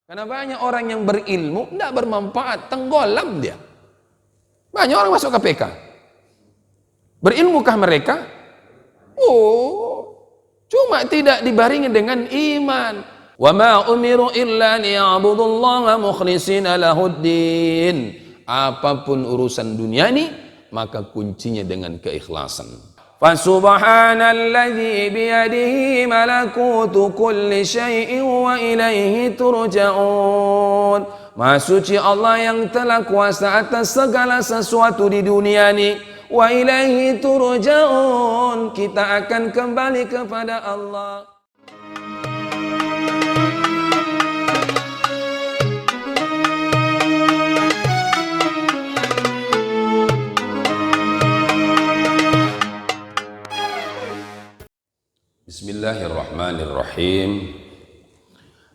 Karena banyak orang yang berilmu tidak bermanfaat, tenggelam dia. Banyak orang masuk KPK. Berilmukah mereka? Oh, cuma tidak dibarengi dengan iman. Wa ma umiru illa liya'budullaha mukhlishina lahuddin. Apapun urusan dunia ini, maka kuncinya dengan keikhlasan. Fasubhanalladzi biyadihi malakutu kulli syai'in wa ilaihi turja'un. Maha suci Allah yang telah kuasa atas segala sesuatu di dunia ini. Wa ilaihi turja'un. Kita akan kembali kepada Allah. Bismillahirrahmanirrahim.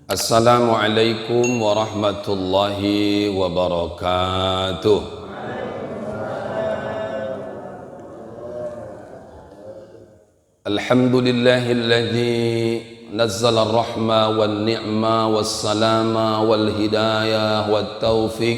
Assalamualaikum warahmatullahi wabarakatuh. Alhamdulillahilladzi nazzala ar-rahma wan-ni'ma was-salama wal-hidayah wat-taufiq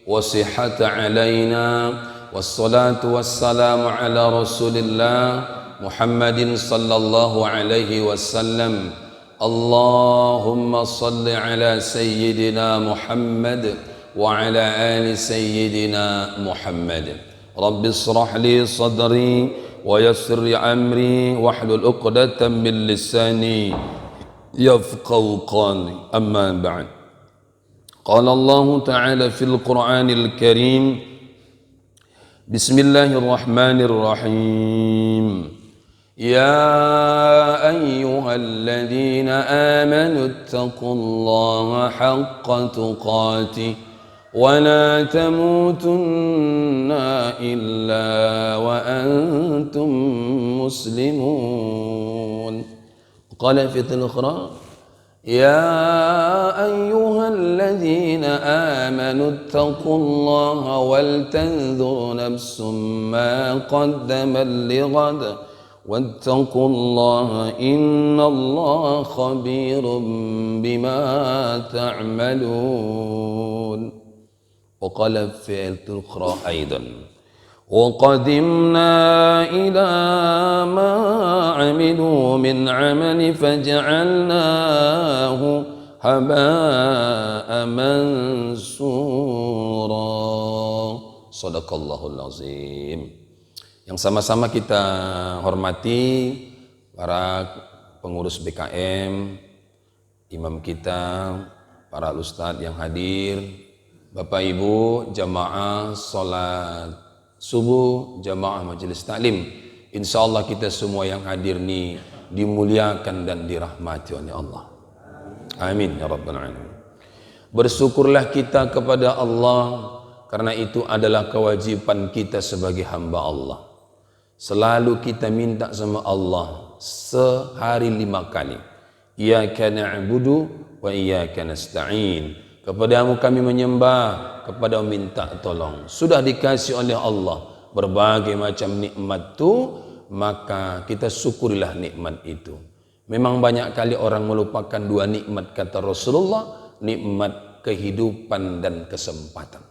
was-sihhata 'alaina was-salatu was-salamu 'ala Rasulillah Muhammadin sallallahu alaihi wasallam. Allahumma salli ala sayyidina Muhammad wa ala ali sayyidina Muhammad. Rabbi israh li sadri wa yassir li amri wahlul 'uqdatam min lisani yafqahu qawli. Amma ba'd. Qala Allah ta'ala fil Qur'anil Karim. Bismillahirrahmanirrahim. يا أيها الذين آمنوا اتقوا الله حق تقاته ولا تموتن إلا وأنتم مسلمون. قال في الأخرى يا أيها الذين آمنوا اتقوا الله ولتنظر نفس ما قدمت لغد واتقوا الله إن الله خبير بما تعملون. وقال في الأخرى أيضا وقدمنا إلى ما عملوا من عمل فجعلناه هباء منثورا. صدق الله العظيم. Yang sama-sama kita hormati para pengurus BKM, imam kita, para ustadz yang hadir, Bapak Ibu jamaah salat subuh, jamaah majelis taklim. Insyaallah kita semua yang hadir ini dimuliakan dan dirahmati oleh Allah. Amin ya rabbal alamin. Bersyukurlah kita kepada Allah, karena itu adalah kewajiban kita sebagai hamba Allah. Selalu kita minta sama Allah sehari 5 kali. Iyyaka na'budu wa iyyaka nasta'in. Kepadamu kami menyembah, kepadamu minta tolong. Sudah dikasih oleh Allah berbagai macam nikmat itu, maka kita syukurilah nikmat itu. Memang banyak kali orang melupakan 2 nikmat kata Rasulullah, nikmat kehidupan dan kesempatan.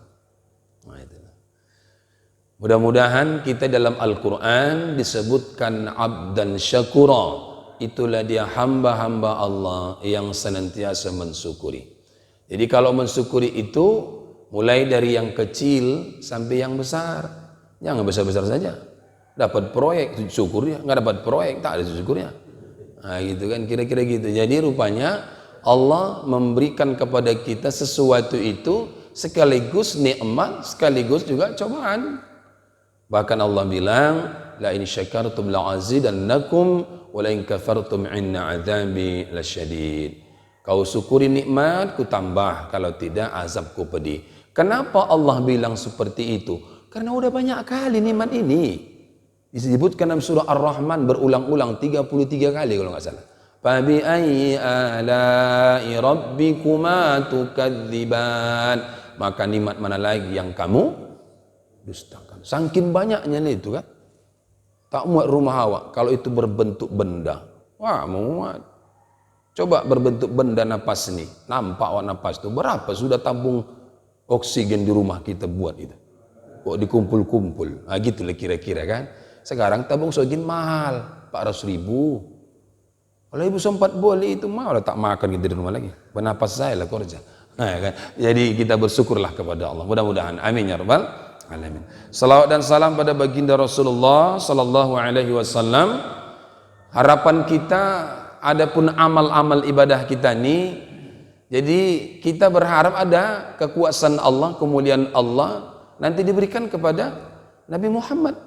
Nah, itu. Mudah-mudahan kita dalam Al-Quran disebutkan abdan syakura. Itulah dia hamba-hamba Allah yang senantiasa mensyukuri. Jadi kalau mensyukuri itu mulai dari yang kecil sampai yang besar. Jangan besar-besar saja. Dapat proyek syukur ya, nggak dapat proyek tak ada syukurnya. Nah gitu kan, kira-kira gitu. Jadi rupanya Allah memberikan kepada kita sesuatu itu sekaligus nikmat, sekaligus juga cobaan. Bahkan Allah bilang, la in syakartum la'azidannakum wa la in kafartum inna 'adzabi lasyadid. Kau syukuri nikmat, ku tambah, kalau tidak azabku pedih. Kenapa Allah bilang seperti itu? Karena udah banyak kali nikmat ini. Disebutkan dalam surah Ar-Rahman berulang-ulang 33 kali kalau enggak salah. Fa bi ayyi ala'i rabbikuma tukadziban. Maka nikmat mana lagi yang kamu dustakan? Saking banyaknya itu kan. Tak muat rumah awak kalau itu berbentuk benda. Wah, muat. Coba berbentuk benda napas nih, nampak napas itu berapa sudah tabung oksigen di rumah kita buat itu. Kok dikumpul-kumpul, nah gitulah kira-kira kan. Sekarang tabung oksigen mahal, 400.000. Kalau ibu sempat boleh itu malah tak makan gitu di rumah lagi. Bernapas saya lah kerja. Nah, kan? Jadi kita bersyukurlah kepada Allah. Mudah-mudahan. Amin ya rabbal alamin. Salawat dan salam pada baginda Rasulullah sallallahu alaihi wasallam. Harapan kita adapun amal-amal ibadah kita ini, jadi kita berharap ada kekuasaan Allah, kemuliaan Allah nanti diberikan kepada Nabi Muhammad.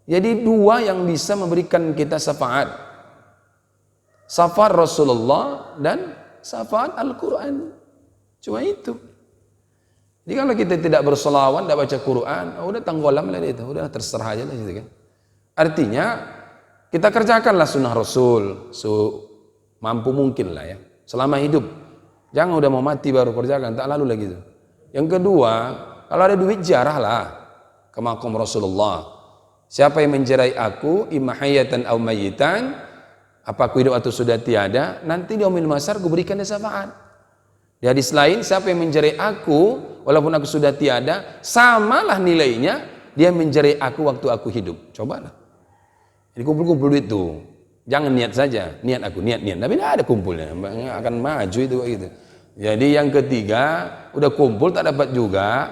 Jadi dua yang bisa memberikan kita syafaat. Syafaat Rasulullah dan syafaat Al-Quran. Cuma itu. Jadi kalau kita tidak berselawat, tidak baca Quran, udah tenggelam lah itu, udah terserah aja lah gitu kan. Artinya kita kerjakanlah sunnah Rasul mampu mungkin lah ya, selama hidup. Jangan udah mau mati baru kerjakan, tak lalu lagi itu. Yang kedua, kalau ada duit jarahlah ke makom Rasulullah. Siapa yang menjerai aku, imma hayatan aw mayitan, apa aku hidup atau sudah tiada, nanti di yaumil mahsyar aku berikan dia syafaat. Di hadis lain, siapa yang menjerai aku walaupun aku sudah tiada, samalah nilainya dia menjerai aku waktu aku hidup. Cobalah. Jadi kumpul-kumpul duit itu. Jangan niat saja, niat aku, niat. Tapi tidak ada kumpulnya, akan maju itu gitu. Jadi yang ketiga, udah kumpul tak dapat juga,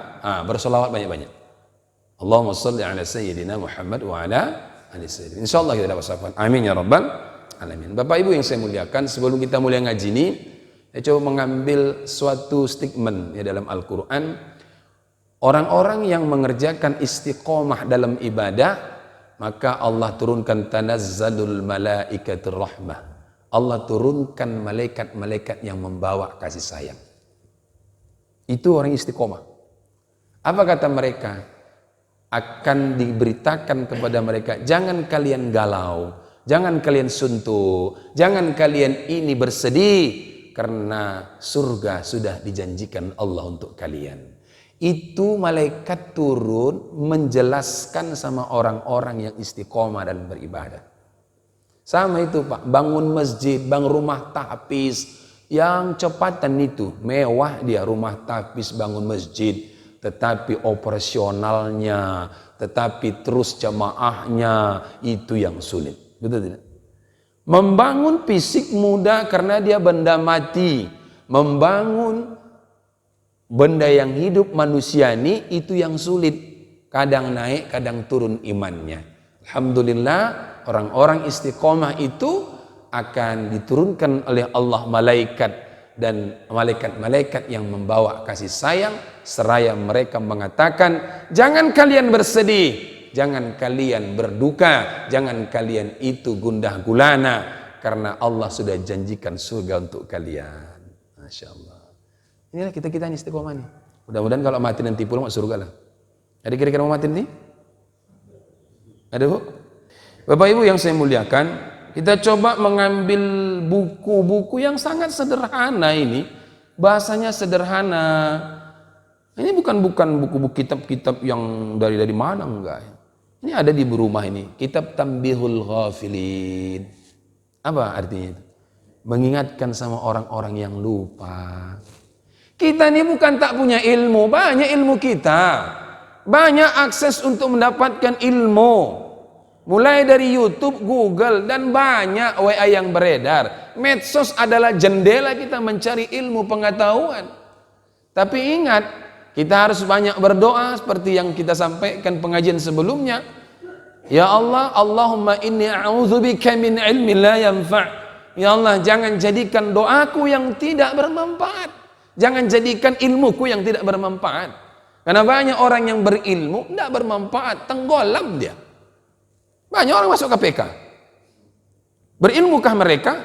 bersolawat banyak-banyak. Allahumma salli ala sayyidina Muhammad wa ala ali sayyidina. Insyaallah kita dapat syafaat. Amin ya rabbal alamin. Bapak Ibu yang saya muliakan, sebelum kita mulai ngaji ini, saya coba mengambil suatu statement ya dalam Al-Quran. Orang-orang yang mengerjakan istiqomah dalam ibadah, maka Allah turunkan tanazzalul malaikatur rahmah. Allah turunkan malaikat-malaikat yang membawa kasih sayang. Itu orang istiqomah. Apa kata mereka? Akan diberitakan kepada mereka, jangan kalian galau, jangan kalian suntuk, jangan kalian ini bersedih, karena surga sudah dijanjikan Allah untuk kalian. Itu malaikat turun menjelaskan sama orang-orang yang istiqomah dalam beribadah. Sama itu Pak, bangun masjid, bangun rumah tahfiz, yang cepatan itu, mewah dia rumah tahfiz, bangun masjid, tetapi operasionalnya, tetapi terus jamaahnya, itu yang sulit. Betul tidak? Membangun fisik mudah karena dia benda mati. Membangun benda yang hidup manusia ini, itu yang sulit. Kadang naik, kadang turun imannya. Alhamdulillah, orang-orang istiqomah itu akan diturunkan oleh Allah malaikat, dan malaikat-malaikat yang membawa kasih sayang, seraya mereka mengatakan, jangan kalian bersedih, jangan kalian berduka, jangan kalian itu gundah gulana, karena Allah sudah janjikan surga untuk kalian. Masya Allah. Inilah kita ini istiqomah nih. Mudah-mudahan kalau mati nanti pulang masuk surga lah. Ada kira-kira mau mati nanti? Ada Bu? Bapak Ibu yang saya muliakan, kita coba mengambil buku-buku yang sangat sederhana ini. Bahasanya sederhana. Ini bukan buku-buku kitab-kitab yang dari mana, enggak. Ini ada di rumah ini, kitab Tanbihul Ghafilin. Apa artinya itu? Mengingatkan sama orang-orang yang lupa. Kita ini bukan tak punya ilmu, banyak ilmu kita. Banyak akses untuk mendapatkan ilmu. Mulai dari YouTube, Google, dan banyak WA yang beredar. Medsos adalah jendela kita mencari ilmu pengetahuan. Tapi ingat, kita harus banyak berdoa seperti yang kita sampaikan pengajian sebelumnya. Ya Allah, Allahumma inni a'udzubika min ilmin la yanfa'. Ya Allah, jangan jadikan doaku yang tidak bermanfaat. Jangan jadikan ilmuku yang tidak bermanfaat. Karena banyak orang yang berilmu tidak bermanfaat, tenggelam dia. Banyak orang masuk KPK. Berilmukah mereka?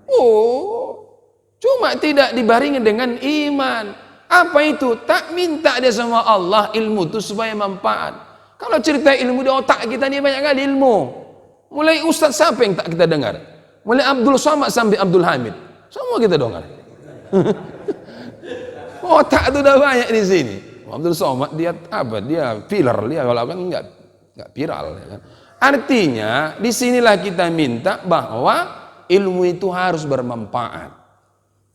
Oh, cuma tidak dibarengi dengan iman. Apa itu? Tak minta dia sama Allah ilmu itu supaya manfaat. Kalau cerita ilmu di otak kita ini banyak kali ilmu. Mulai ustaz siapa yang tak kita dengar? Mulai Abdul Somad sampai Abdul Hamid, semua kita dengar. Otak itu udah banyak di sini. Abdul Somad dia apa? Dia viral, dia kalau kan enggak viral ya kan. Artinya disinilah kita minta bahwa ilmu itu harus bermanfaat.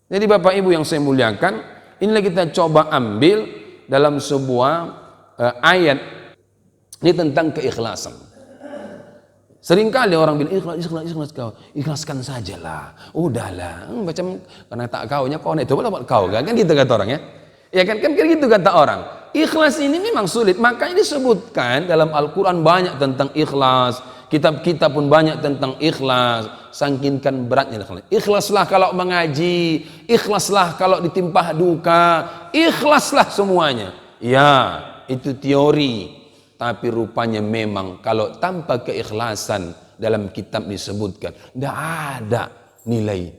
Jadi Bapak Ibu yang saya muliakan, inilah kita coba ambil dalam sebuah ayat ini tentang keikhlasan. Seringkali orang bilang ikhlas kau, ikhlaskan sajalah, udahlah, macam karena tak kaunya kau itu boleh kau kan gitu kata orang ya. Ya kan gitu kata orang. Ikhlas ini memang sulit, maka ini disebutkan dalam Al-Quran banyak tentang ikhlas. Kitab-kitab pun banyak tentang ikhlas. Sangkinkan beratnya ikhlas. Ikhlaslah kalau mengaji, ikhlaslah kalau ditimpah duka, ikhlaslah semuanya. Ya, itu teori. Tapi rupanya memang kalau tanpa keikhlasan dalam kitab disebutkan, tidak ada nilai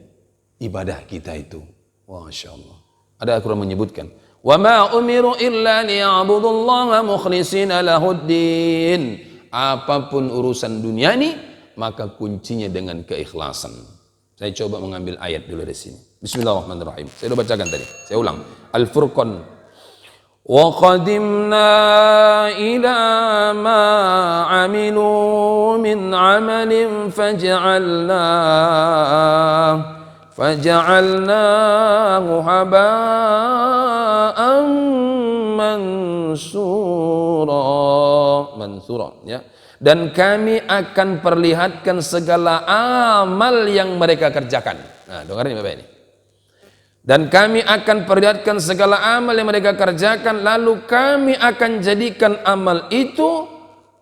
ibadah kita itu. Masya Allah. Ada Al-Quran menyebutkan, wa ma umiru illa liya'budullaha mukhlishina lahuddin. Apapun urusan dunia ini, maka kuncinya dengan keikhlasan. Saya coba mengambil ayat dulu dari sini. Bismillahirrahmanirrahim. Saya sudah bacakan tadi. Saya ulang. Al-Furqan. Wa qadimna ila ma amilu min amalin faja'alnahu haba'an mansura ya. Dan kami akan perlihatkan segala amal yang mereka kerjakan. Nah, dengarin Bapak ini. Dan kami akan perlihatkan segala amal yang mereka kerjakan, lalu kami akan jadikan amal itu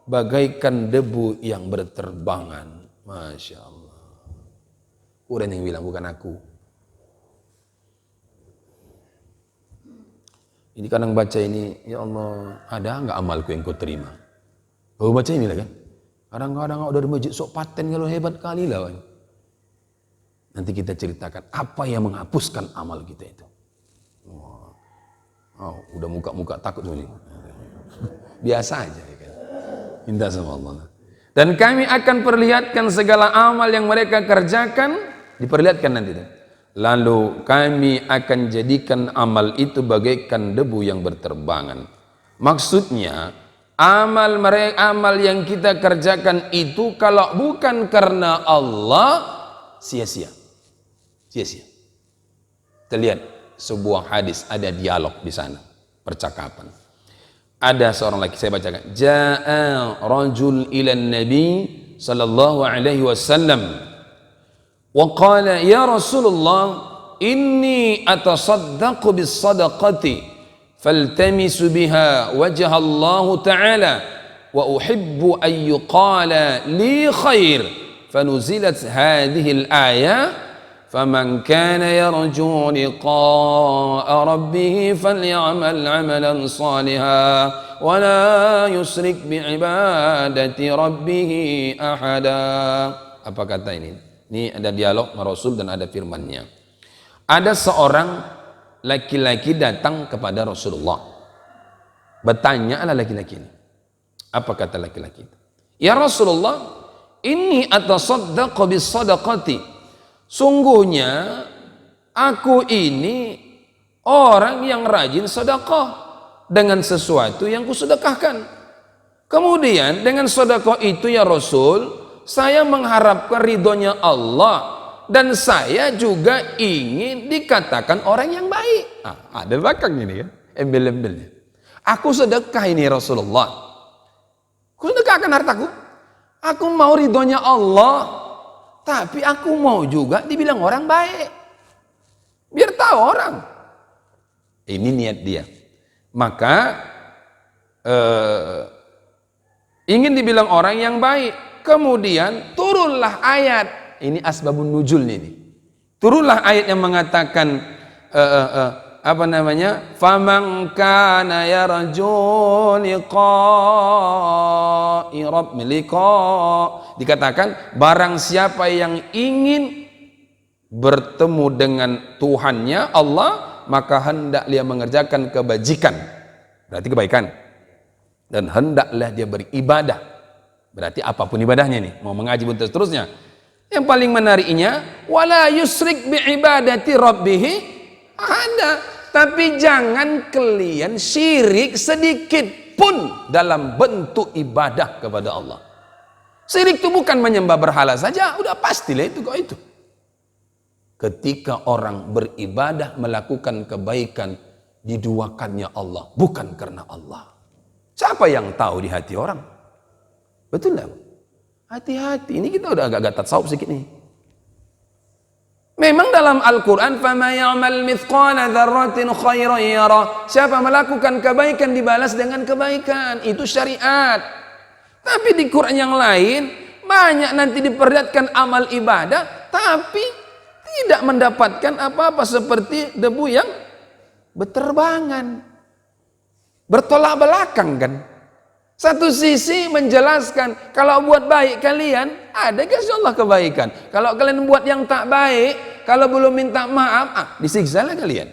bagaikan debu yang berterbangan. Masya Allah. Quran yang bilang, bukan aku. Ini kadang baca ini, ya Allah, ada nggak amalku yang kau terima? Kau baca ini lah kan? Kadang-kadang udah di masjid sok paten kalau hebat kali lah. Nanti kita ceritakan apa yang menghapuskan amal kita itu. Udah muka-muka takut ini. Biasa aja kan. Minta sama Allah. Dan kami akan perlihatkan segala amal yang mereka kerjakan, diperlihatkan nanti. Lalu kami akan jadikan amal itu bagaikan debu yang berterbangan. Maksudnya amal yang kita kerjakan itu kalau bukan karena Allah, sia-sia. Sia-sia. Kita lihat sebuah hadis, ada dialog di sana, percakapan. Ada seorang laki, saya bacakan. Ja'a rajul ila nabi sallallahu alaihi wasallam wa qala ya Rasulullah inni atasaddaqu bis sadaqati faltamisu biha wajha Allah ta'ala wa uhibbu an yuqala li khair fanuzilat hadhihi al-ayah فمن كان يرجو لقاء ربه فليعمل عملا صالحا ولا يشرك بعبادة ربه أحدا. Apa kata ini? Ini ada dialog Rasul dan ada firman-Nya. Ada seorang laki-laki datang kepada Rasulullah. Bertanyalah laki-laki ini. Apa kata laki-laki itu? Ya Rasulullah, inni atasaddaqu bis sadaqati. Sungguhnya aku ini orang yang rajin sedekah dengan sesuatu yang kusedekahkan. Kemudian dengan sedekah itu ya Rasul, saya mengharapkan ridhonya Allah dan saya juga ingin dikatakan orang yang baik. Ada belakang ini kan, embel-embelnya. Aku sedekah ini Rasulullah. Aku sedekahkan hartaku. Aku mau ridhonya Allah. Tapi aku mau juga dibilang orang baik. Biar tahu orang. Ini niat dia. Maka ingin dibilang orang yang baik. Kemudian turunlah ayat. Ini asbabun nuzul ini. Turunlah ayat yang mengatakan apa namanya? Faman kana yarju liqa'i dikatakan barang siapa yang ingin bertemu dengan Tuhannya Allah, maka hendak dia mengerjakan kebajikan, berarti kebaikan, dan hendaklah dia beribadah, berarti apapun ibadahnya nih, mau mengaji pun seterusnya. Yang paling menariknya wala yusrik bi ibadati rabbih ada, tapi jangan kalian syirik sedikit pun dalam bentuk ibadah kepada Allah. Syirik itu bukan menyembah berhala saja, udah pastilah itu kok itu. ketika orang beribadah melakukan kebaikan diduakannya Allah, bukan karena Allah. Siapa yang tahu di hati orang? Betul nggak? Hati-hati. Ini kita udah agak-agak tasawuf sedikit nih. Memang dalam Al-Quran, فَمَا يَعْمَلْ مِثْقَالَ ذَرَّةٍ خَيْرًا يَرَهُ. Siapa melakukan kebaikan dibalas dengan kebaikan. Itu syariat. Tapi di Quran yang lain, banyak nanti diperlihatkan amal ibadah, tapi tidak mendapatkan apa-apa seperti debu yang berterbangan. Bertolak belakang kan. Satu sisi menjelaskan, kalau buat baik kalian, ada kasih Allah kebaikan. Kalau kalian buat yang tak baik, kalau belum minta maaf, disiksalah kalian.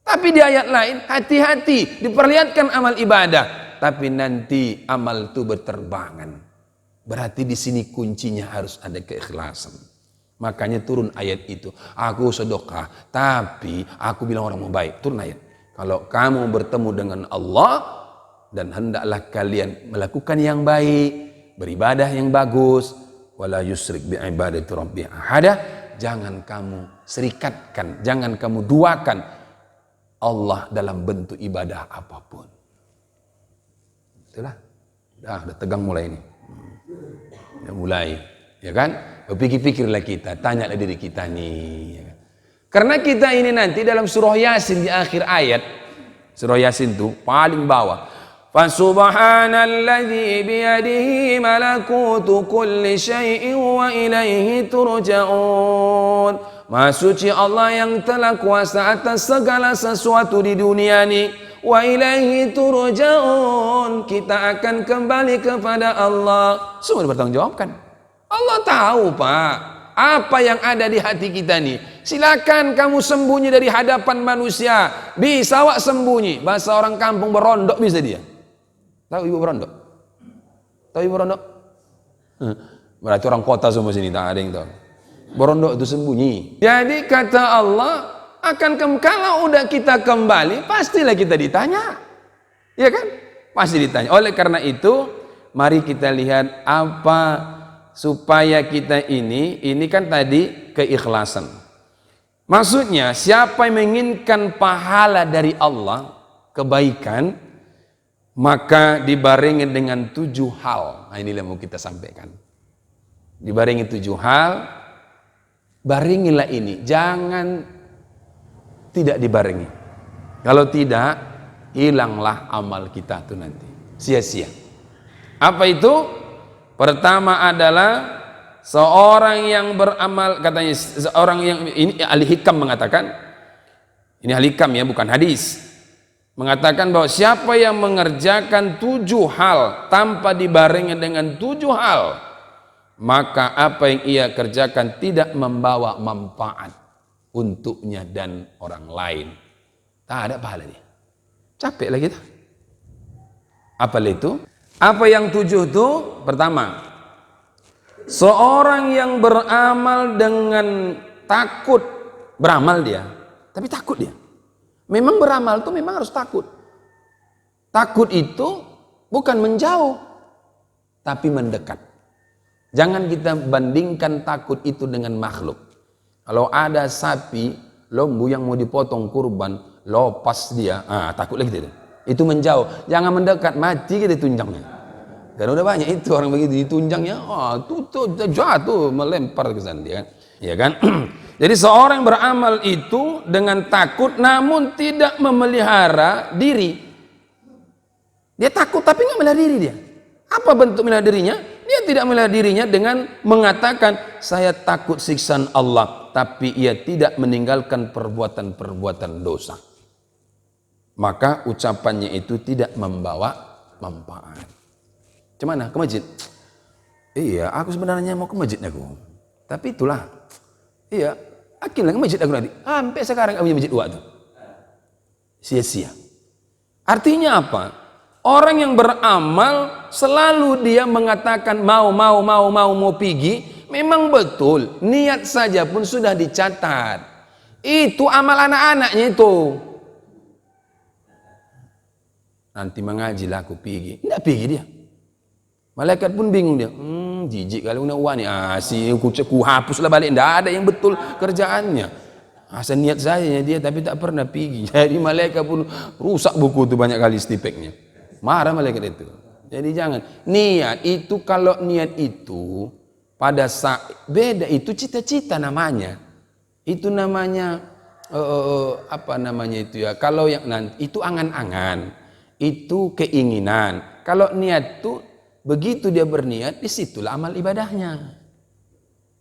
Tapi di ayat lain, hati-hati, diperlihatkan amal ibadah. Tapi nanti amal itu berterbangan. Berarti di sini kuncinya harus ada keikhlasan. Makanya turun ayat itu. Aku sedekah, tapi aku bilang orang mau baik. Turun ayat. Kalau kamu bertemu dengan Allah, dan hendaklah kalian melakukan yang baik, beribadah yang bagus, wala yusrik bi ibadati rabbih ahada. Jangan kamu serikatkan, jangan kamu duakan Allah dalam bentuk ibadah apapun. Itulah. Udah tegang mulai ini. Udah mulai, ya kan? Berpikir-pikirlah kita, tanyalah diri kita nih. Ya kan? Karena kita ini nanti dalam surah Yasin di akhir ayat, surah Yasin itu paling bawah. Fasubhanalladzi biyadihi malakutu kulli syai'in wa ilaihi turja'un. Maha suci Allah yang telah kuasa atas segala sesuatu di dunia ini. Wa ilaihi turja'un. Kita akan kembali kepada Allah. Semua dipertanggungjawabkan. Allah tahu Pak, apa yang ada di hati kita nih. Silakan kamu sembunyi dari hadapan manusia. Bisa wak sembunyi. Bahasa orang kampung berondok bisa dia. Tahu ibu berondok? Tahu ibu berondok? Berarti orang kota semua sini tak ada yang tahu. Berondok itu sembunyi. Jadi kata Allah, kalau udah kita kembali, pastilah kita ditanya. Ya kan? Pasti ditanya. Oleh karena itu, mari kita lihat apa supaya kita ini kan tadi keikhlasan. Maksudnya, siapa yang menginginkan pahala dari Allah, kebaikan, maka dibarengi dengan 7 hal. Nah, inilah yang mau kita sampaikan. Dibarengi 7 hal, barengilah ini. Jangan tidak dibarengi. Kalau tidak, hilanglah amal kita itu nanti. Sia-sia. Apa itu? Pertama adalah seorang yang beramal, katanya seorang yang, ini ahli hikam mengatakan, ini ahli hikam ya, bukan hadis. Mengatakan bahwa siapa yang mengerjakan 7 hal tanpa dibarengi dengan 7 hal, maka apa yang ia kerjakan tidak membawa manfaat untuknya dan orang lain. Tak ada pahala dia. Capek lah kita. Apa itu? Apa yang 7 itu? Pertama, seorang yang beramal dengan takut, beramal dia, tapi takut dia. Memang beramal itu memang harus takut. Takut itu bukan menjauh, tapi mendekat. Jangan kita bandingkan takut itu dengan makhluk. Kalau ada sapi, lembu yang mau dipotong kurban, lopas dia, takut lagi itu. Itu menjauh. Jangan mendekat, mati kita tunjangnya. Dan udah banyak itu orang begitu ditunjangnya, tuh jatuh melempar ke sana dia kan. Ya kan? Jadi seorang beramal itu dengan takut namun tidak memelihara diri. Dia takut tapi nggak memelihara diri dia. Apa bentuk memelihara dirinya? Dia tidak memelihara dirinya dengan mengatakan saya takut siksaan Allah, tapi ia tidak meninggalkan perbuatan-perbuatan dosa. Maka ucapannya itu tidak membawa manfaat. Cuman ke masjid? Iya, aku sebenarnya mau ke masjid aku. Tapi itulah. Iya, akhirnya ke masjid aku nanti. Sampai sekarang aku punya masjid dua tuh. Sia-sia. Artinya apa? Orang yang beramal selalu dia mengatakan mau pergi. Memang betul, niat saja pun sudah dicatat. Itu amal anak-anaknya itu. Nanti mengajilah aku pergi. Tidak pergi dia. Malaikat pun bingung dia. Jijik kalau nak uang ni. Si ku hapuslah balik. Tidak ada yang betul kerjaannya. Asal niat saya dia tapi tak pernah pergi. Jadi malaikat pun rusak buku tu banyak kali stipeknya. Marah malaikat itu. Jadi jangan. Niat itu, kalau niat itu pada saat beda, itu cita-cita namanya. Itu namanya apa namanya itu ya? Kalau yang nanti itu angan-angan, itu keinginan. Kalau niat itu begitu dia berniat, disitulah amal ibadahnya.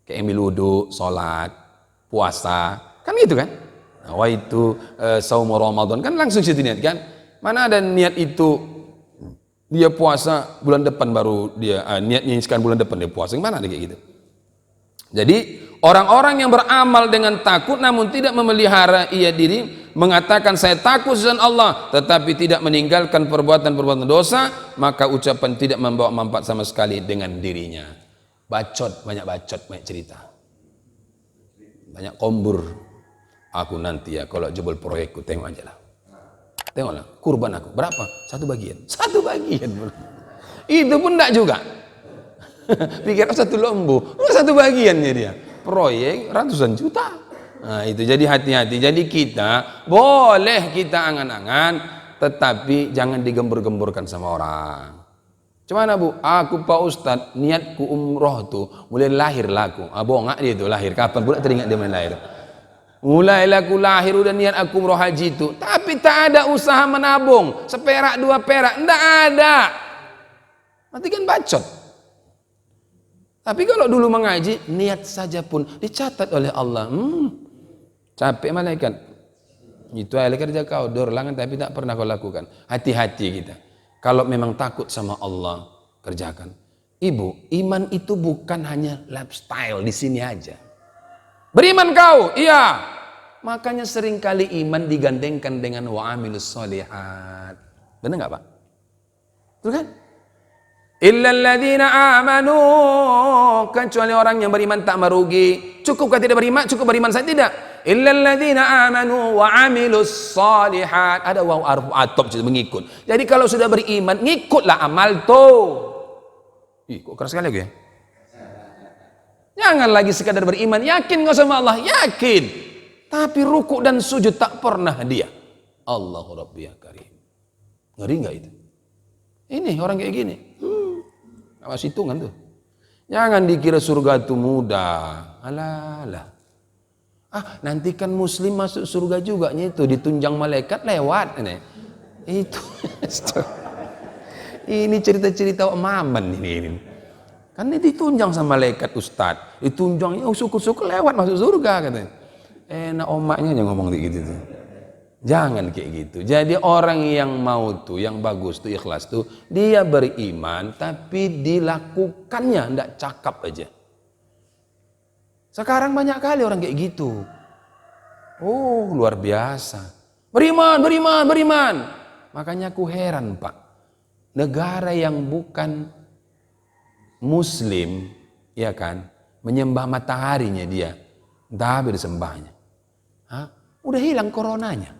Kayak ambil wudhu, sholat, puasa, kan gitu kan? Wah itu saum Ramadan kan langsung situ niat kan? Mana ada niat itu dia puasa bulan depan baru dia niatnya sekarang bulan depan dia puasa, gimana ada kayak gitu? Jadi orang-orang yang beramal dengan takut namun tidak memelihara ia diri, mengatakan saya takut dengan Allah tetapi tidak meninggalkan perbuatan-perbuatan dosa, maka ucapan tidak membawa manfaat sama sekali dengan dirinya. Bacot, banyak cerita, banyak kombur. Aku nanti ya kalau jebol proyekku, tengok aja lah, tengoklah kurban aku berapa, satu bagian itu pun enggak juga. Pikir satu lombo, satu bagiannya dia. Proyek ratusan juta. Nah itu, jadi hati-hati. Jadi kita boleh kita angan-angan, tetapi jangan digembur-gemburkan sama orang. Cuman Bu, aku Pak Ustadz niatku umroh tuh mulai lahir laku. Bongak dia tuh lahir. Kapan pula teringat dia mulai lahir? Mulai laku lahir udah niat aku umroh haji tuh, tapi tak ada usaha menabung seperak dua perak, ndak ada. Nanti kan bacot. Tapi kalau dulu mengaji, niat saja pun dicatat oleh Allah. Capek malaikat. Itu adalah kerja kau, dorlangan tapi tak pernah kau lakukan. Hati-hati kita. Kalau memang takut sama Allah, kerjakan. Ibu, iman itu bukan hanya lifestyle di sini aja. Beriman kau, iya. Makanya seringkali iman digandengkan dengan wa'amilus sholihat. Benar nggak Pak? Betul kan? Illalladzina amanu, kecuali orang yang beriman tak merugi. Cukupkah tidak beriman? Cukup beriman saja tidak. Illalladzina amanu wa amilus sholihat. Ada waw arfu atop mengikut. Jadi kalau sudah beriman, ngikutlah amal tuh. Ih, kok keras sekali aku ya. Jangan lagi sekadar beriman, yakin kau sama Allah, yakin. Tapi rukuk dan sujud tak pernah dia. Allahu Rabbi ya Karim. Ngeri nggak itu? Ini orang kayak gini. Awas hitungan tuh. Jangan dikira surga itu mudah. Alah. Nanti kan muslim masuk surga juga itu ditunjang malaikat lewat ini. Itu. Ini cerita-cerita maman ini. Kan ini ditunjang sama malaikat ustad. Ditunjang syukur-syukur lewat masuk surga katanya. Enak omaknya yang ngomong kayak gitu tuh. Jangan kayak gitu. Jadi orang yang mau tuh, yang bagus tuh, ikhlas tuh, dia beriman tapi dilakukannya, ndak cakap aja. Sekarang banyak kali orang kayak gitu. Oh, luar biasa. Beriman. Makanya aku heran Pak. Negara yang bukan Muslim, ya kan, menyembah mataharinya dia, entah apa disembahnya. Udah hilang coronanya.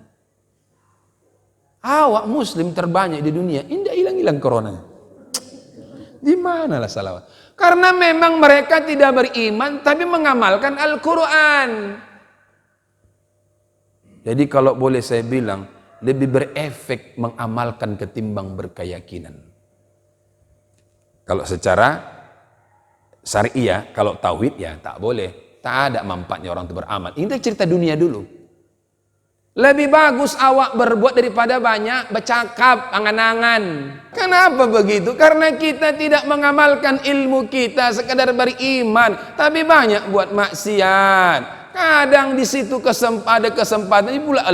Awak muslim terbanyak di dunia, tidak hilang coronanya. Di manalah salawat? Karena memang mereka tidak beriman tapi mengamalkan Al-Quran. Jadi kalau boleh saya bilang, lebih berefek mengamalkan ketimbang berkeyakinan. Kalau secara syariah, kalau tauhid ya tak boleh. Tak ada manfaatnya orang itu beramal. Ini cerita dunia dulu. Lebih bagus awak berbuat daripada banyak bercakap angan-angan. Kenapa begitu? Karena kita tidak mengamalkan ilmu kita, sekadar beriman, tapi banyak buat maksiat. Kadang di situ ada kesempatan, ini pula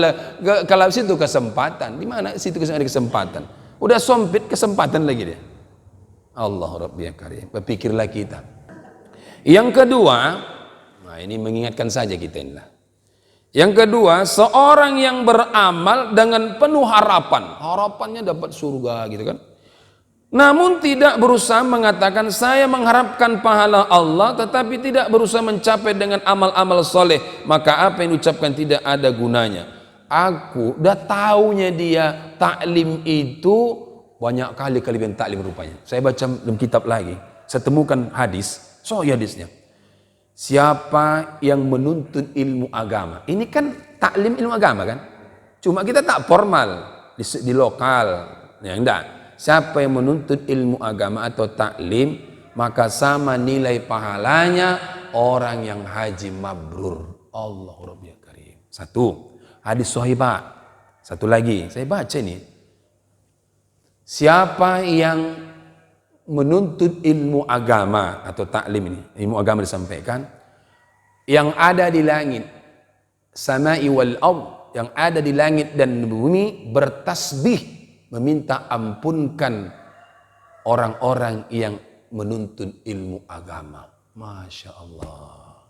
kalau situ kesempatan, di mana situ ada kesempatan? Udah sempit kesempatan lagi dia. Allah Rabbi ya Karim. Berpikirlah kita. Yang kedua, nah ini mengingatkan saja kita inilah. Yang kedua, seorang yang beramal dengan penuh harapan. Harapannya dapat surga gitu kan. Namun tidak berusaha mengatakan saya mengharapkan pahala Allah, tetapi tidak berusaha mencapai dengan amal-amal soleh. Maka apa yang diucapkan tidak ada gunanya. Aku udah taunya dia taklim itu banyak kali kelebihan taklim rupanya. Saya baca dalam kitab lagi. saya temukan hadis, hadisnya. Siapa yang menuntut ilmu agama, ini kan taklim ilmu agama kan, cuma kita tak formal di lokal, ya enggak. Siapa yang menuntut ilmu agama atau taklim, maka sama nilai pahalanya orang yang haji mabrur. Allahu Rabbi Karim. Satu, hadis sahih Pak. Satu lagi, saya baca ini. Siapa yang menuntut ilmu agama atau taklim ini, ilmu agama disampaikan, yang ada di langit, samai wal ard, yang ada di langit dan bumi bertasbih meminta ampunkan orang-orang yang menuntut ilmu agama. Masya Allah.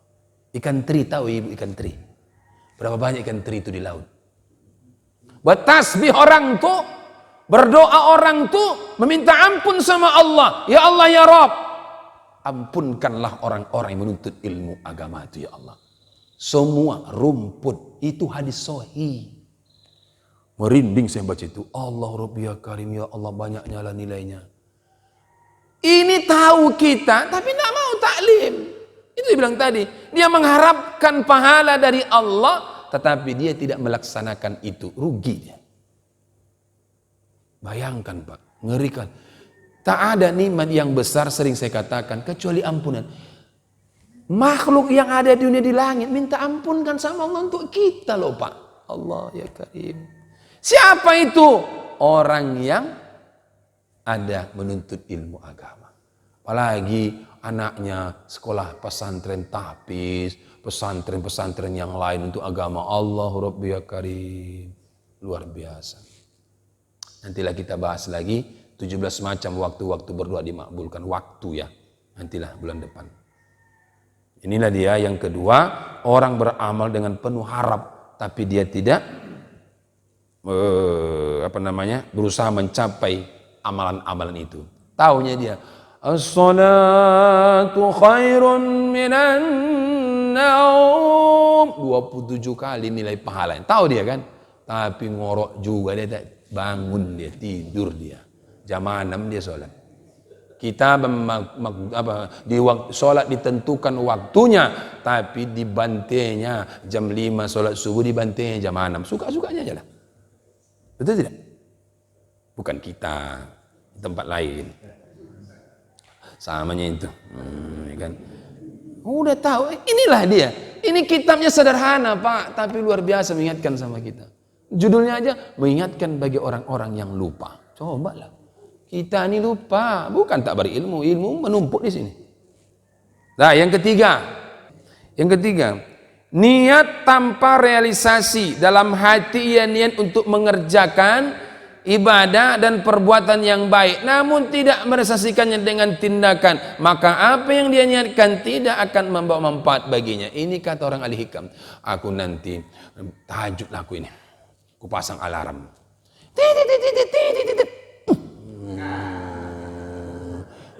Ikan teri, tahu ibu ikan teri? Berapa banyak ikan teri itu di laut? Bertasbih orang tuh, berdoa orang tuh, meminta ampun sama Allah. Ya Allah ya Rabb, ampunkanlah orang-orang yang menuntut ilmu agama itu ya Allah. Semua rumput, itu hadis sahih. Merinding saya baca itu. Allah Rabbi ya Karim, ya Allah banyaknya lah nilainya. Ini tahu kita, tapi tidak mau taklim. Itu dia bilang tadi. Dia mengharapkan pahala dari Allah, tetapi dia tidak melaksanakan itu. Rugi dia. Bayangkan Pak, ngerikan. Tak ada nikmat yang besar, sering saya katakan, kecuali ampunan. Makhluk yang ada di dunia di langit minta ampunkan sama Allah untuk kita loh Pak. Allah ya Karim. Siapa itu? Orang yang ada menuntut ilmu agama. Apalagi anaknya sekolah pesantren tahfiz, pesantren-pesantren yang lain untuk agama. Allah Rabbi ya Karim. Luar biasa. Nantilah kita bahas lagi 17 macam waktu-waktu berdoa dimakbulkan. Waktu ya. Nantilah bulan depan. Inilah dia yang kedua, orang beramal dengan penuh harap tapi dia tidak berusaha mencapai amalan-amalan itu. Taunya dia as-salatu khairun minan naum, 27 kali nilai pahalanya. Tahu dia kan? Tapi ngorok juga dia, tak bangun dia, tidur dia. Jam 6 dia sholat. Kita di waktu sholat ditentukan waktunya, tapi dibantainya jam 5 sholat subuh, dibantainya jam 6. Suka-sukanya aja lah. Betul tidak? Bukan kita, di tempat lain. Samanya itu. Kan? Udah tahu, inilah dia. Ini kitabnya sederhana Pak, tapi luar biasa mengingatkan sama kita. Judulnya aja mengingatkan bagi orang-orang yang lupa. Cobalah. Kita ini lupa, bukan tak berilmu, ilmu menumpuk di sini. Nah, yang ketiga, niat tanpa realisasi. Dalam hati ia niat untuk mengerjakan ibadah dan perbuatan yang baik, namun tidak merealisasikannya dengan tindakan, maka apa yang dia niatkan tidak akan membawa manfaat baginya. Ini kata orang ahli hikam. Aku nanti tahajud aku ini, aku pasang alarm.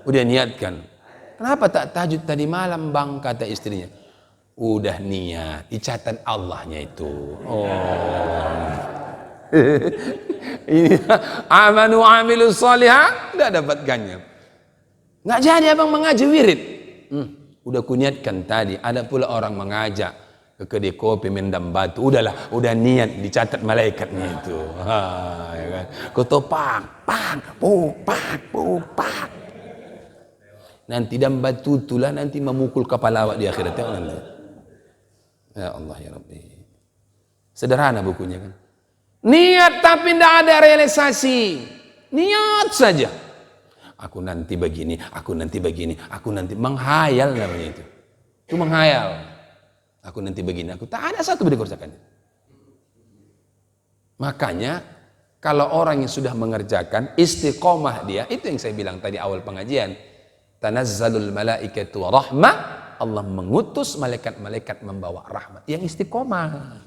Udah niatkan. Kenapa tak tahajud tadi malam bang, kata istrinya. Udah niat, dicatat Allahnya itu. Ini amanu amilu salihah, udah dapatkannya. Nggak jadi abang mengaji wirid. Udah kuniatkan tadi. Ada pula orang mengajak ke kedai kopi mendam batu. Udahlah, udah niat, dicatat malaikatnya itu. Ya kan? Kotopak, pak. Nanti dam batu itulah nanti memukul kepala awak di akhirat. Ya Allah ya Rabbi. Sederhana bukunya kan. Niat tapi tidak ada realisasi. Niat saja. Aku nanti begini, aku nanti begini, aku nanti menghayal namanya itu. Itu menghayal. Aku nanti begini, aku tak ada satu dikerjakan. Makanya kalau orang yang sudah mengerjakan istiqomah dia, itu yang saya bilang tadi awal pengajian. Tanazzalul malaikatu rahmah, Allah mengutus malaikat-malaikat membawa rahmat. Yang istiqomah,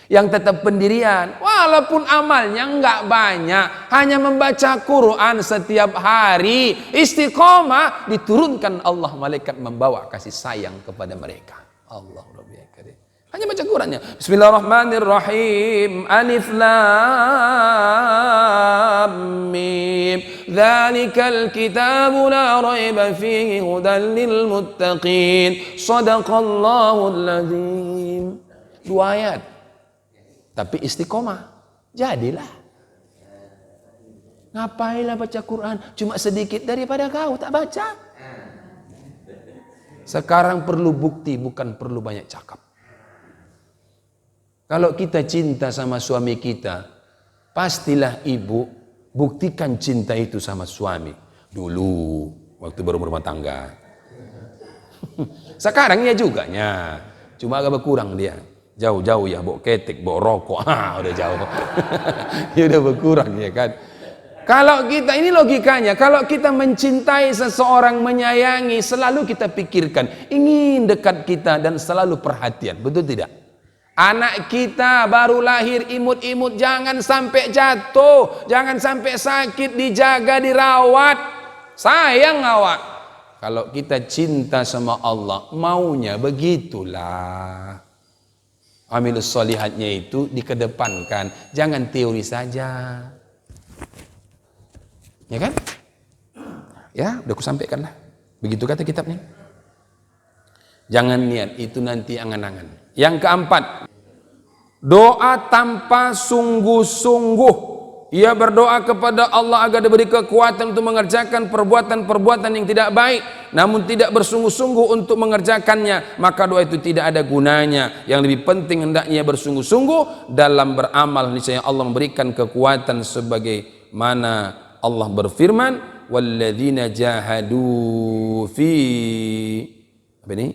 yang tetap pendirian, walaupun amalnya enggak banyak, hanya membaca Quran setiap hari, istiqomah, diturunkan Allah malaikat membawa kasih sayang kepada mereka. Allah Rabbi Karim. Hanya baca Qurannya. Bismillahirrahmanirrahim. Alif lam Lam Mim. Dzalikal kitabu la raiba fihi hudan lil muttaqin. Shadaqallahul azim. 2 ayat. Tapi istiqomah. Jadilah. Ngapailah baca Quran? Cuma sedikit daripada kau tak baca. Sekarang perlu bukti, bukan perlu banyak cakap. Kalau kita cinta sama suami kita, pastilah ibu buktikan cinta itu sama suami. Dulu, waktu baru berumah tangga. Sekarang ya juga, cuma agak berkurang dia. Jauh-jauh ya, bawa ketek, bawa rokok, udah jauh. Ya udah berkurang ya kan. Kalau kita, ini logikanya, kalau kita mencintai seseorang, menyayangi, selalu kita pikirkan, ingin dekat kita dan selalu perhatian, betul tidak? Anak kita baru lahir imut-imut, jangan sampai jatuh, jangan sampai sakit, dijaga, dirawat, sayang awak. Kalau kita cinta sama Allah, maunya begitulah. Amilus sholihatnya itu dikedepankan, jangan teori saja. Ya kan? Ya, udah kusampaikan lah. Begitu kata kitabnya. Jangan niat, itu nanti angan-angan. Yang keempat, doa tanpa sungguh-sungguh. Ia berdoa kepada Allah agar diberi kekuatan untuk mengerjakan perbuatan-perbuatan yang tidak baik, namun tidak bersungguh-sungguh untuk mengerjakannya, maka doa itu tidak ada gunanya. Yang lebih penting hendaknya berdungguh-sungguh dalam beramal, niscaya Allah memberikan kekuatan sebagaimana Allah berfirman, walladzina jahadu fi apa ini?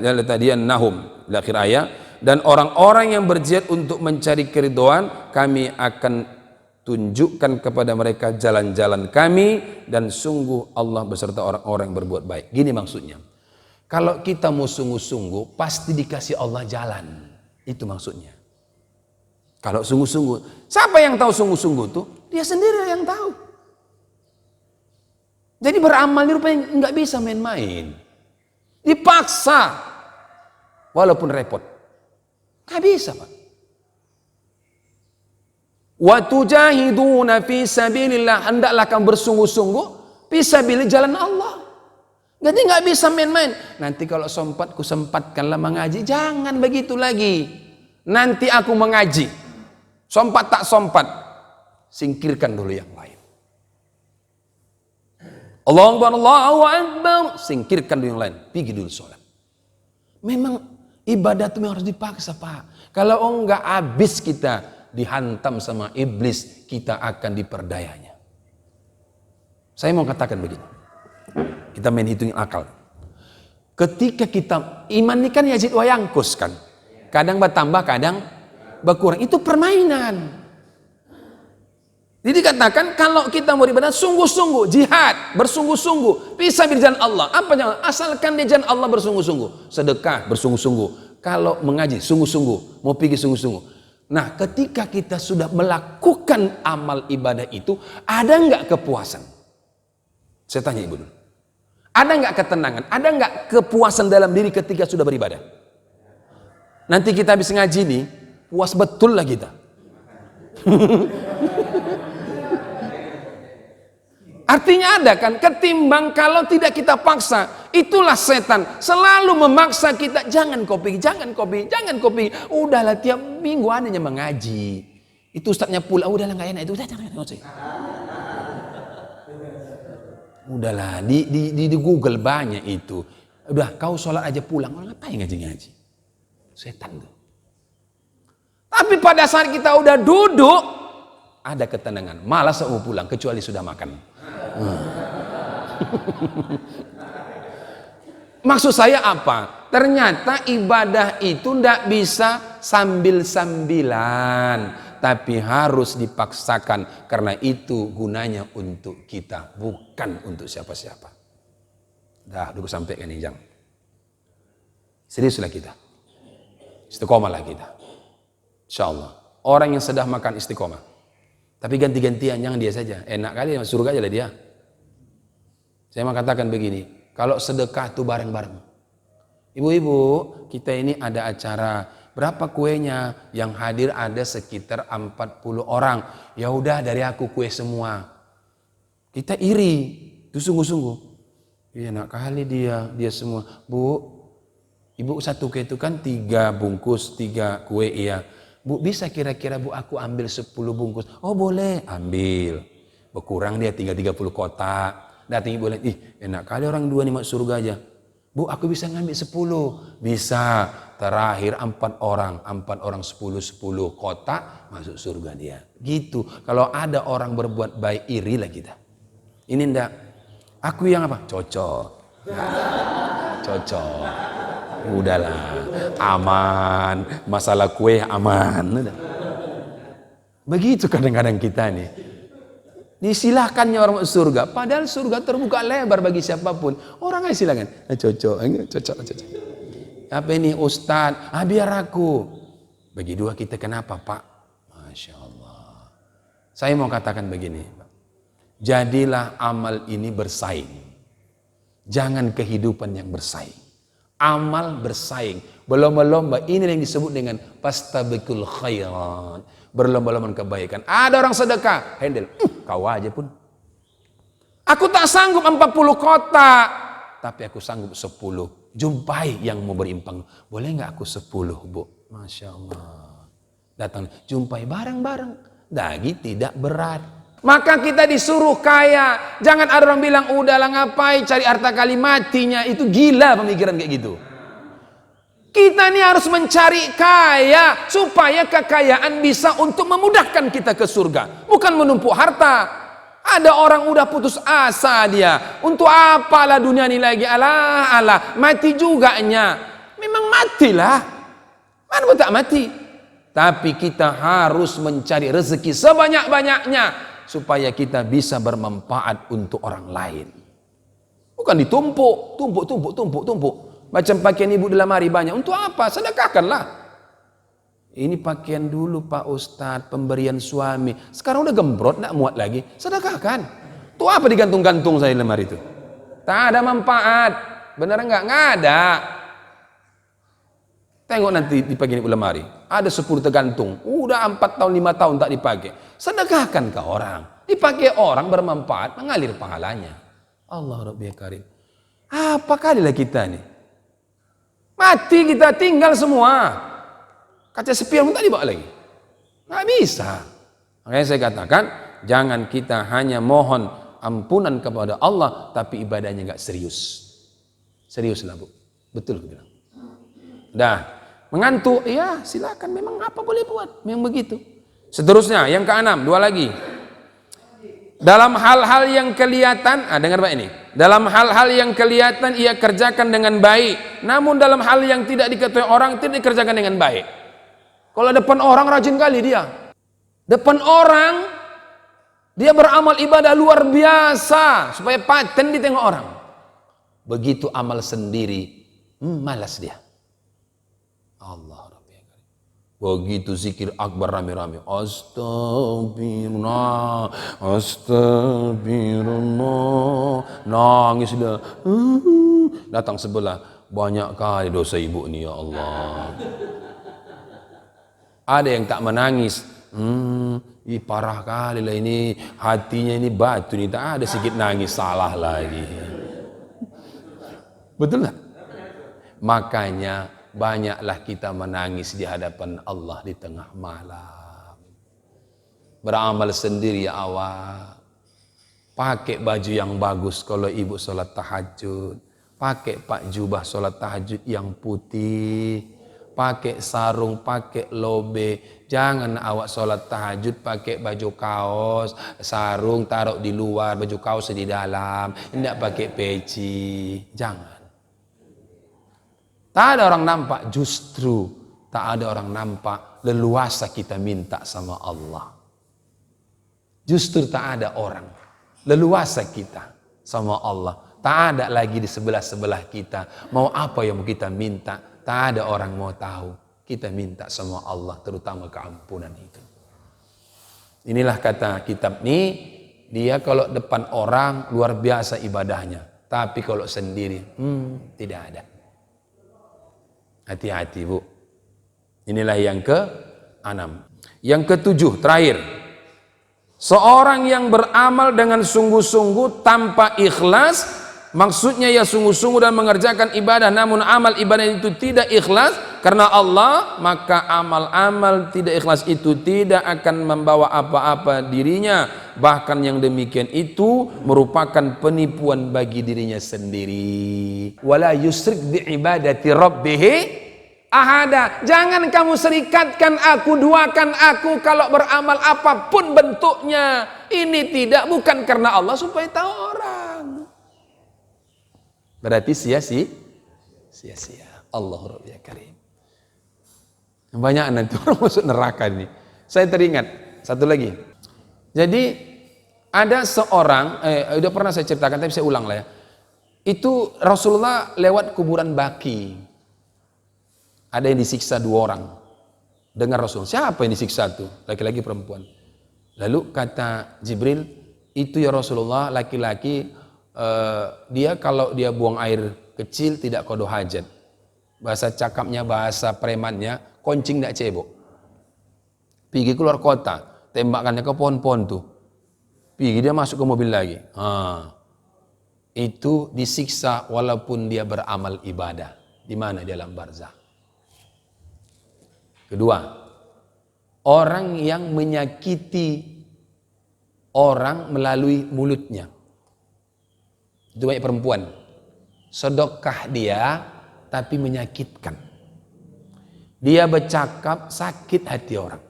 Latahdiyannahum, akhir ayat. Dan orang-orang yang berjihad untuk mencari keridhaan, kami akan tunjukkan kepada mereka jalan-jalan kami, dan sungguh Allah beserta orang-orang yang berbuat baik. Gini maksudnya, kalau kita mau sungguh-sungguh pasti dikasih Allah jalan, itu maksudnya. Kalau sungguh-sungguh, siapa yang tahu sungguh-sungguh tuh? Dia sendiri yang tahu. Jadi beramal ini rupanya nggak bisa main-main. Dipaksa, walaupun repot. Nggak bisa, Pak. Wa tujahiduna fi sabilillah, hendaklah kamu bersungguh-sungguh fi sabilillah, jalan Allah. Jadi nggak bisa main-main. Nanti kalau sempat ku sempatkanlah mengaji, jangan begitu lagi. Nanti aku mengaji. Sompat tak sompat, singkirkan dulu yang lain. Allahu Akbar, singkirkan dulu yang lain, pergi dulu sholat. Memang ibadah itu harus dipaksa, Pak. Kalau enggak, habis kita dihantam sama iblis, kita akan diperdayanya. Saya mau katakan begini, kita main hitungin akal. Ketika kita iman ini kan yazid wa yanqus kan, kadang bertambah, kadang berkurang, itu permainan. Jadi dikatakan kalau kita mau beribadah sungguh-sungguh, jihad bersungguh-sungguh, bisa di jalan Allah. Apa jalan? Asalkan di jalan Allah bersungguh-sungguh, sedekah bersungguh-sungguh, kalau mengaji sungguh-sungguh, mau pergi sungguh-sungguh. Nah, ketika kita sudah melakukan amal ibadah itu, ada nggak kepuasan? Saya tanya ibu dulu. Ada nggak ketenangan? Ada nggak kepuasan dalam diri ketika sudah beribadah? Nanti kita habis ngaji nih, puas betul lah kita. Artinya ada kan, ketimbang kalau tidak kita paksa. Itulah setan selalu memaksa kita, jangan kopi, jangan kopi, jangan kopi. Udahlah, tiap minggu adanya mengaji. Itu ustadznya pula, udahlah nggak enak itu, udahlah di Google banyak itu. Udah kau sholat aja pulang, orang ngapain ngaji-ngaji? Setan tuh. Tapi pada saat kita udah duduk, ada ketenangan, malas mau pulang kecuali sudah makan. Maksud saya apa? Ternyata ibadah itu tidak bisa sambil-sambilan, tapi harus dipaksakan, karena itu gunanya untuk kita, bukan untuk siapa-siapa. Dah, udah sampaikan nih, Jang. Seriuslah kita, istiqomahlah kita, insyaallah. Orang yang sedang makan istiqomah, tapi ganti-gantian, jangan dia saja. Enak kali masuk surga aja lah dia. Saya mau katakan begini, kalau sedekah itu bareng-bareng. Ibu-ibu, kita ini ada acara Berapa kuenya? Yang hadir ada sekitar 40 orang. Ya udah dari aku kue semua. Kita iri, itu sungguh-sungguh. Iya enak kali dia semua. Bu, ibu satu kue itu kan 3 bungkus, 3 kue iya. Bu bisa kira-kira bu aku ambil 10 bungkus. Oh boleh, ambil. Berkurang dia 30 kotak. Datang ibu lihat, ih enak kali orang 2 nih masuk surga aja. Bu aku bisa ngambil 10. Bisa. Terakhir 4 orang 10 kotak masuk surga dia. Gitu. Kalau ada orang berbuat baik irilah kita. Ini ndak. Aku yang apa? Cocok. Cocok. Udahlah. Aman. Masalah kue aman. Begitu kadang-kadang kita nih. Disilahkannya orang masuk surga. Padahal surga terbuka lebar bagi siapapun. Orang aja silakan. Cocok. Apa ini Ustadz? Biar aku. Bagi 2 kita kenapa Pak? Masya Allah. Saya mau katakan begini. Jadilah amal ini bersaing. Jangan kehidupan yang bersaing. Amal bersaing. Berlomba-lomba. Ini yang disebut dengan fastabiqul khairat. Berlomba-lomba kebaikan. Ada orang sedekah. Handle. Kau aja pun. Aku tak sanggup 40 kotak. Tapi aku sanggup 10. Jumpai yang mau berimpang. Boleh nggak aku 10 bu? Masya Allah. Datang. Jumpai bareng-bareng. Daging tidak berat. Maka kita disuruh kaya. Jangan ada orang bilang, udahlah ngapain cari harta kali matinya. Itu gila pemikiran kayak gitu. Kita ini harus mencari kaya. Supaya kekayaan bisa untuk memudahkan kita ke surga. Bukan menumpuk harta. Ada orang udah putus asa dia. Untuk apalah dunia ini lagi. Alah. Mati juganya. Memang matilah. Mana pun tak mati. Tapi kita harus mencari rezeki sebanyak-banyaknya. Supaya kita bisa bermanfaat untuk orang lain. Bukan ditumpuk. Tumpuk. Macam pakaian ibu di lemari banyak. Untuk apa? Sedekahkanlah. Ini pakaian dulu Pak Ustadz. Pemberian suami. Sekarang udah gembrot. Tidak muat lagi. Sedekahkan. Itu apa digantung-gantung saya di lemari itu? Tak ada manfaat. Benar enggak? Nggak ada. Tengok nanti di pagi ini lemari. Ada 10 tergantung. Udah 4 tahun, 5 tahun tak dipakai. Sedekahkan ke orang. Dipakai orang bermanfaat. Mengalir pahalanya. Allah Rabbi Karim. Apa kalilah kita nih? Mati kita tinggal semua. Kaca spion pun tak dibawa lagi. Nggak bisa. Makanya saya katakan. Jangan kita hanya mohon ampunan kepada Allah. Tapi ibadahnya nggak serius. Seriuslah bu. Betul aku bilang. Dah. Mengantuk, ya silakan. Memang apa boleh buat, memang begitu. Seterusnya, yang ke-6, 2 lagi. Dalam hal-hal yang kelihatan, dengar Pak ini. Dalam hal-hal yang kelihatan ia kerjakan dengan baik. Namun dalam hal yang tidak diketahui orang tidak dikerjakan dengan baik. Kalau depan orang rajin kali dia. Depan orang dia beramal ibadah luar biasa supaya paten ditengok orang. Begitu amal sendiri, malas dia. Allah Rabbi. Begitu zikir akbar rame-rame. Astagfirullah. Nangis dia. Datang sebelah. Banyak kali dosa ibu ni ya Allah. Ada yang tak menangis. Parah kali lah ini. Hatinya ini batu ni. Tak ada sedikit nangis. Salah lagi. Betul tak? Makanya banyaklah kita menangis di hadapan Allah di tengah malam. Beramal sendiri ya awak. Pakai baju yang bagus kalau ibu sholat tahajud. Pakai pak jubah sholat tahajud yang putih. Pakai sarung, pakai lobe. Jangan awak sholat tahajud pakai baju kaos. Sarung taruh di luar, baju kaos di dalam. Tidak pakai peci. Jangan. Tak ada orang nampak, justru tak ada orang nampak leluasa kita minta sama Allah. Justru tak ada orang leluasa kita sama Allah. Tak ada lagi di sebelah-sebelah kita. Mau apa yang mau kita minta, tak ada orang mau tahu. Kita minta sama Allah, terutama keampunan itu. Inilah kata kitab ini, dia kalau depan orang luar biasa ibadahnya. Tapi kalau sendiri, tidak ada. Hati-hati bu. Inilah yang ke-6. Yang ke-7, terakhir. Seorang yang beramal dengan sungguh-sungguh tanpa ikhlas, maksudnya ya sungguh-sungguh dan mengerjakan ibadah, namun amal ibadah itu tidak ikhlas karena Allah, maka amal-amal tidak ikhlas itu tidak akan membawa apa-apa dirinya. Bahkan yang demikian itu merupakan penipuan bagi dirinya sendiri. Wala yusrik bi ibadati rabbih ahada. Jangan kamu serikatkan aku, duakan aku kalau beramal apapun bentuknya. Ini tidak, bukan karena Allah supaya tahu orang. Berarti sia-sia. Allahu Rabbi ya Karim. Banyak nanti orang masuk neraka ini. Saya teringat satu lagi. Jadi ada seorang, udah pernah saya ceritakan tapi saya ulang lah ya. Itu Rasulullah lewat kuburan Baki. Ada yang disiksa 2 orang. Dengar Rasul, siapa yang disiksa itu? Laki-laki perempuan. Lalu kata Jibril, itu ya Rasulullah laki-laki, dia kalau dia buang air kecil tidak qada hajat. Bahasa cakapnya, bahasa premannya, koncing tidak cebok. Pergi keluar kota, tembakannya ke pohon-pohon tuh. Pergi dia masuk ke mobil lagi. Itu disiksa walaupun dia beramal ibadah. Di mana? Di alam barzakh. Kedua, orang yang menyakiti orang melalui mulutnya. Itu banyak perempuan. Sedekah dia tapi menyakitkan. Dia bercakap sakit hati orang.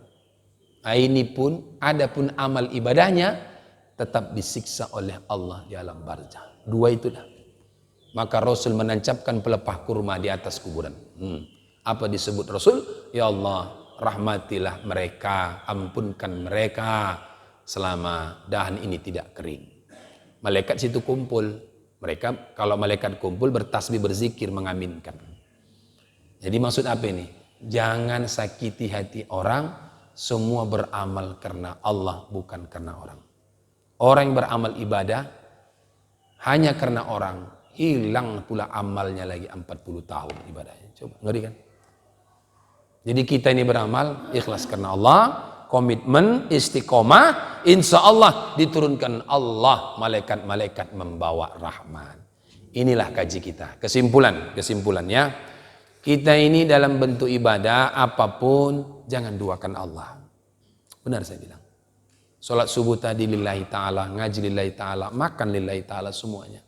Nah, ini pun, adapun amal ibadahnya tetap disiksa oleh Allah di alam barzakh. 2 itu dah. Maka Rasul menancapkan pelepah kurma di atas kuburan. Apa disebut Rasul? Ya Allah, rahmatilah mereka, ampunkan mereka selama dahan ini tidak kering. Malaikat situ kumpul. Mereka kalau malaikat kumpul bertasbih, berzikir, mengaminkan. Jadi maksud apa ini? Jangan sakiti hati orang, semua beramal karena Allah bukan karena orang. Orang yang beramal ibadah hanya karena orang, hilang pula amalnya lagi 40 tahun ibadahnya. Coba, ngeri kan? Jadi kita ini beramal ikhlas karena Allah, komitmen, istiqomah, insya Allah diturunkan Allah, malaikat-malaikat membawa rahmat. Inilah kaji kita. Kesimpulannya, kita ini dalam bentuk ibadah apapun jangan duakan Allah. Benar saya bilang. Salat subuh tadi lillahi ta'ala, ngaji lillahi ta'ala, makan lillahi ta'ala semuanya.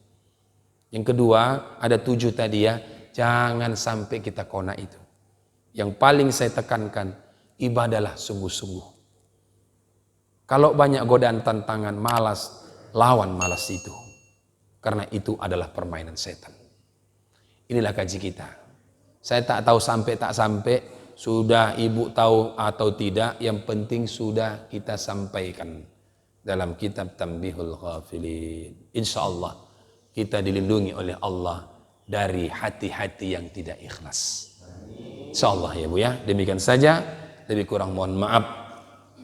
Yang kedua, ada 7 tadi ya, jangan sampai kita kona itu. Yang paling saya tekankan, ibadahlah sungguh-sungguh. Kalau banyak godaan tantangan, malas, lawan malas itu. Karena itu adalah permainan setan. Inilah kaji kita. Saya tak tahu sampai tak sampai, sudah ibu tahu atau tidak, yang penting sudah kita sampaikan dalam kitab Tanbihul Ghafilin. Insya Allah kita dilindungi oleh Allah dari hati-hati yang tidak ikhlas. InsyaAllah ya Bu ya. Demikian saja. Lebih kurang mohon maaf.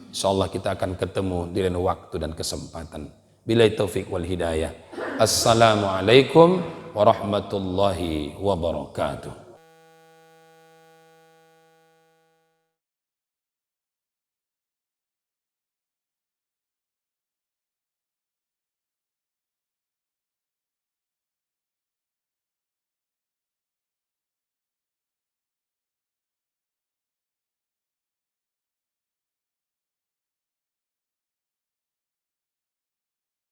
InsyaAllah kita akan ketemu di lain waktu dan kesempatan. Billahi taufiq wal hidayah. Assalamualaikum warahmatullahi wabarakatuh.